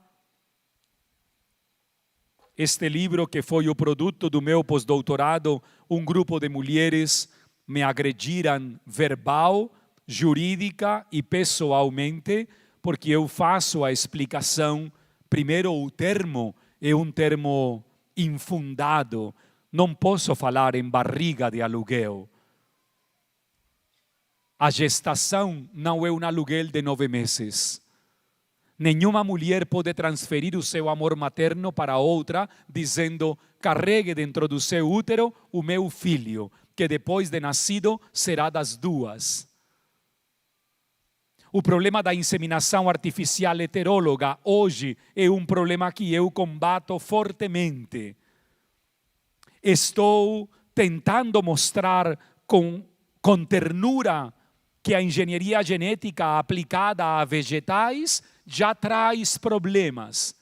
Este livro, que foi o produto do meu pós-doutorado, um grupo de mulheres me agrediram verbal, jurídica e pessoalmente, porque eu faço a explicação. Primeiro, o termo é um termo infundado. Não posso falar em barriga de aluguel. A gestação não é um aluguel de 9 meses. Nenhuma mulher pode transferir o seu amor materno para outra, dizendo, carregue dentro do seu útero o meu filho, que depois de nascido será das duas. O problema da inseminação artificial heteróloga hoje é um problema que eu combato fortemente. Estou tentando mostrar com ternura que a engenharia genética aplicada a vegetais já traz problemas.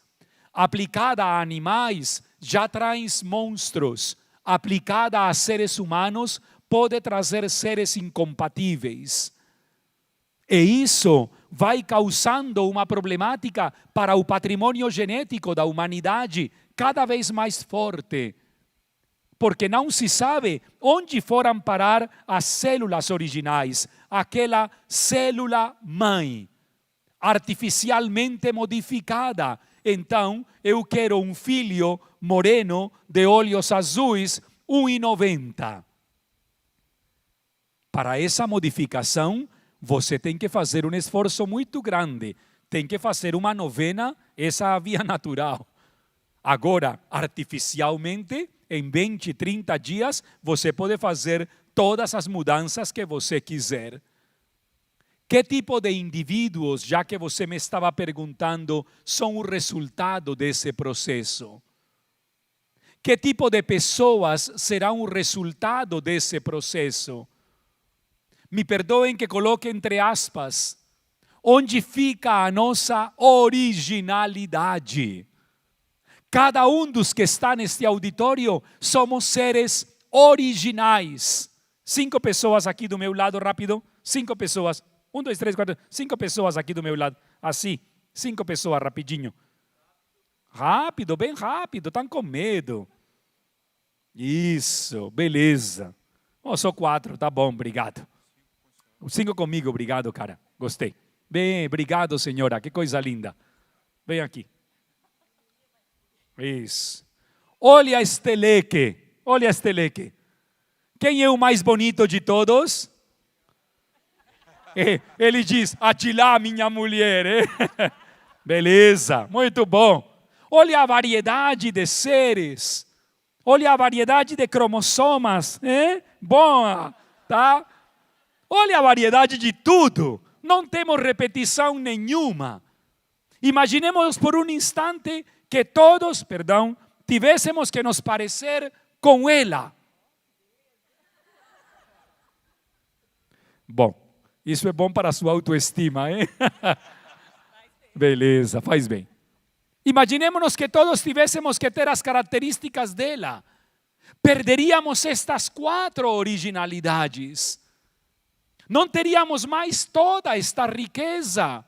aplicada a animais, já traz monstros. Aplicada a seres humanos, pode trazer seres incompatíveis. E isso vai causando uma problemática para o patrimônio genético da humanidade cada vez mais forte. Porque não se sabe onde foram parar as células originais, aquela célula mãe, artificialmente modificada. Então, eu quero um filho moreno, de olhos azuis, 1,90. Para essa modificação, você tem que fazer um esforço muito grande. Tem que fazer uma novena, essa é a via natural. Agora, artificialmente, em 20, 30 dias, você pode fazer todas as mudanças que você quiser. Que tipo de indivíduos, já que você me estava perguntando, são o resultado desse processo? Que tipo de pessoas serão o resultado desse processo? Me perdoem que coloque entre aspas, onde fica a nossa originalidade? Cada um dos que está neste auditório somos seres originais. 5 pessoas aqui do meu lado, rápido. 5 pessoas. 1, 2, 3, 4, 5 pessoas aqui do meu lado. Assim, 5 pessoas, rapidinho. Rápido, bem rápido, estão com medo. Isso, beleza. Oh, só 4, tá bom, obrigado. 5 comigo, obrigado, cara. Gostei. Bem, obrigado, senhora, que coisa linda. Vem aqui. Isso. Olha este leque. Olha este leque. Quem é o mais bonito de todos? Ele diz, Atilá, minha mulher. Beleza, muito bom. Olha a variedade de seres. Olha a variedade de cromossomas. Boa, tá? Olha a variedade de tudo. Não temos repetição nenhuma. Imaginemos por um instante que todos, tivéssemos que nos parecer com ela. Bom, isso é bom para a sua autoestima, hein? Beleza, faz bem. Imaginemos que todos tivéssemos que ter as características dela. Perderíamos estas 4 originalidades. Não teríamos mais toda esta riqueza.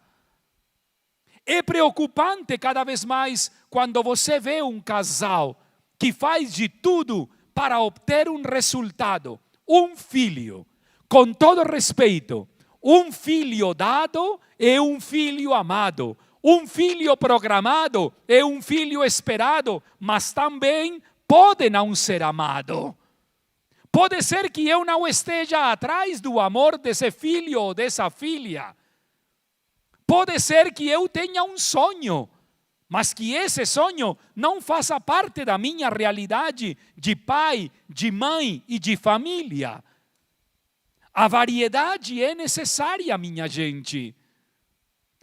É preocupante cada vez mais quando você vê um casal que faz de tudo para obter um resultado. Um filho, com todo respeito, um filho dado é um filho amado. Um filho programado é um filho esperado, mas também pode não ser amado. Pode ser que eu não esteja atrás do amor desse filho ou dessa filha. Pode ser que eu tenha um sonho, mas que esse sonho não faça parte da minha realidade de pai, de mãe e de família. A variedade é necessária, minha gente.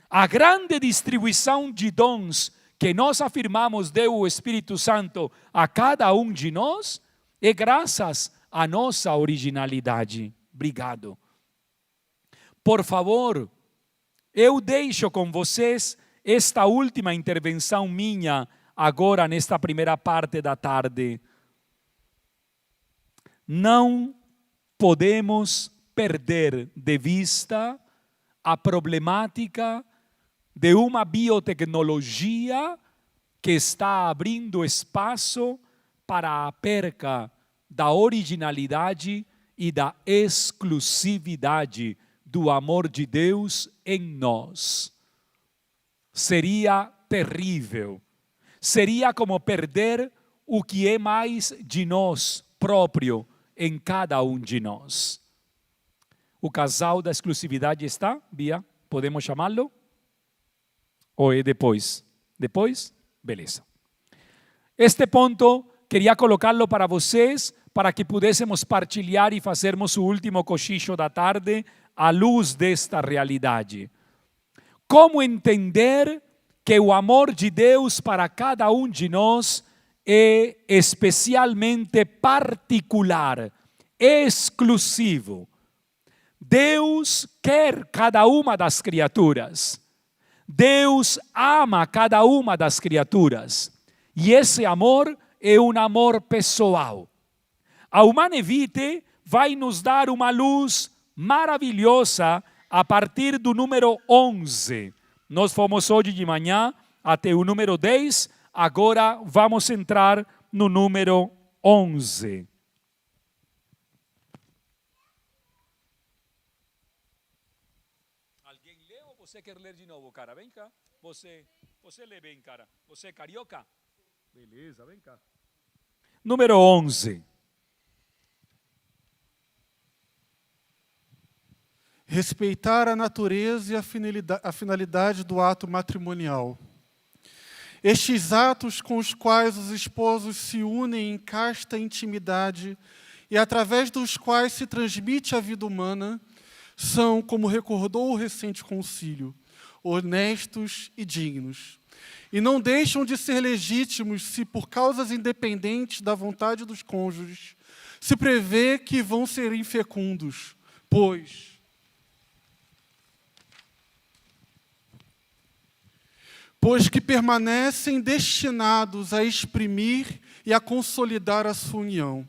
A grande distribuição de dons que nós afirmamos deu o Espírito Santo a cada um de nós é graças à nossa originalidade. Obrigado. Por favor, eu deixo com vocês esta última intervenção minha agora nesta primeira parte da tarde. Não podemos perder de vista a problemática de uma biotecnologia que está abrindo espaço para a perca da originalidade e da exclusividade do amor de Deus em nós. Seria terrível. Seria como perder o que é mais de nós próprio em cada um de nós. O casal da exclusividade está, Bia? Podemos chamá-lo? Ou é depois? Depois? Beleza. Este ponto, queria colocá-lo para vocês, para que pudéssemos partilhar e fazermos o último cochicho da tarde à luz desta realidade. Como entender que o amor de Deus para cada um de nós é especialmente particular, exclusivo. Deus quer cada uma das criaturas. Deus ama cada uma das criaturas. E esse amor é um amor pessoal. A Humane Vitae vai nos dar uma luz maravilhosa a partir do número 11. Nós fomos hoje de manhã até o número 10, agora vamos entrar no número 11. Alguém lê ou você quer ler de novo, cara? Vem cá. Você lê bem, cara. Você é carioca? Beleza, vem cá. Número 11. Respeitar a natureza e a finalidade do ato matrimonial. Estes atos com os quais os esposos se unem em casta intimidade e através dos quais se transmite a vida humana, são, como recordou o recente concílio, honestos e dignos. E não deixam de ser legítimos se, por causas independentes da vontade dos cônjuges, se prevê que vão ser infecundos, pois que permanecem destinados a exprimir e a consolidar a sua união.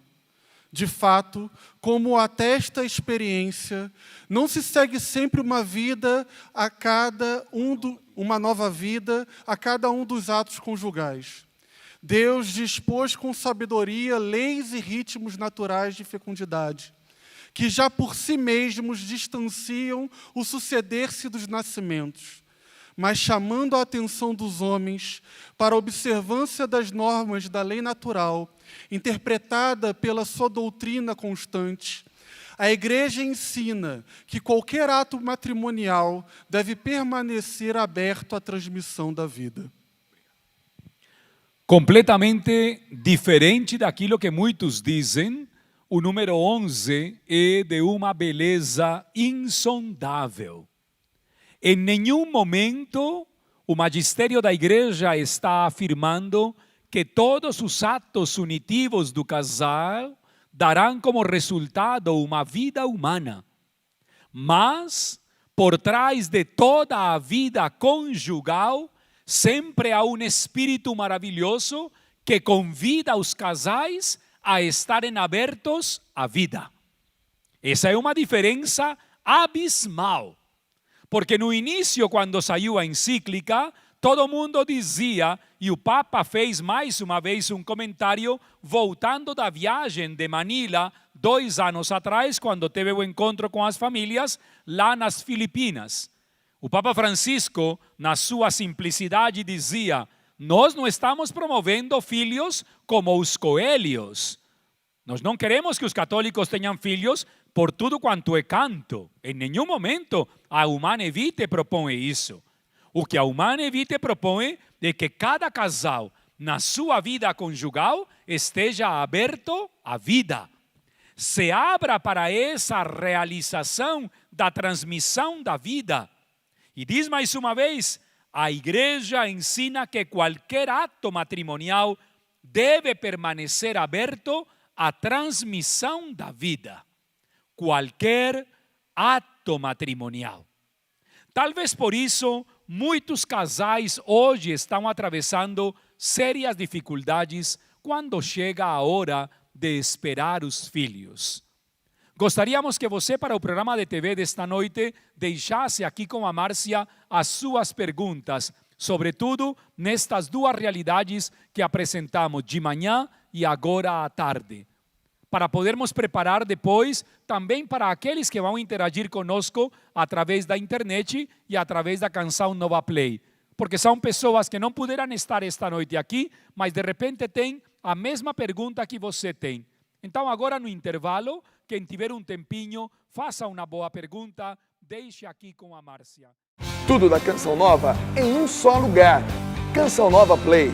De fato, como atesta a experiência, não se segue sempre uma nova vida a cada um dos atos conjugais. Deus dispôs com sabedoria leis e ritmos naturais de fecundidade, que já por si mesmos distanciam o suceder-se dos nascimentos, mas chamando a atenção dos homens para a observância das normas da lei natural, interpretada pela sua doutrina constante, a Igreja ensina que qualquer ato matrimonial deve permanecer aberto à transmissão da vida. Completamente diferente daquilo que muitos dizem, o número 11 é de uma beleza insondável. Em nenhum momento o magistério da igreja está afirmando que todos os atos unitivos do casal darão como resultado uma vida humana. Mas, por trás de toda a vida conjugal, sempre há um espírito maravilhoso que convida os casais a estarem abertos à vida. Essa é uma diferença abismal. Porque no início, quando saiu a encíclica, todo mundo dizia, e o Papa fez mais uma vez um comentário, voltando da viagem de Manila, 2 anos atrás, quando teve o encontro com as famílias, lá nas Filipinas. O Papa Francisco, na sua simplicidade, dizia, nós não estamos promovendo filhos como os coelhos. Nós não queremos que os católicos tenham filhos por tudo quanto é canto. Em nenhum momento a Humane Vitae propõe isso. O que a Humane Vitae propõe é que cada casal, na sua vida conjugal, esteja aberto à vida. Se abra para essa realização da transmissão da vida. E diz mais uma vez, a igreja ensina que qualquer ato matrimonial deve permanecer aberto à transmissão da vida. Qualquer ato matrimonial. Talvez por isso, muitos casais hoje estão atravessando sérias dificuldades quando chega a hora de esperar os filhos. Gostaríamos que você, para o programa de TV desta noite, deixasse aqui com a Márcia as suas perguntas, sobretudo nestas duas realidades que apresentamos de manhã e agora à tarde, para podermos preparar depois também para aqueles que vão interagir conosco através da internet e através da canção Nova Play. Porque são pessoas que não puderam estar esta noite aqui, mas de repente têm a mesma pergunta que você tem. Então agora no intervalo, quem tiver um tempinho, faça uma boa pergunta, deixe aqui com a Márcia. Tudo da Canção Nova em um só lugar. Canção Nova Play.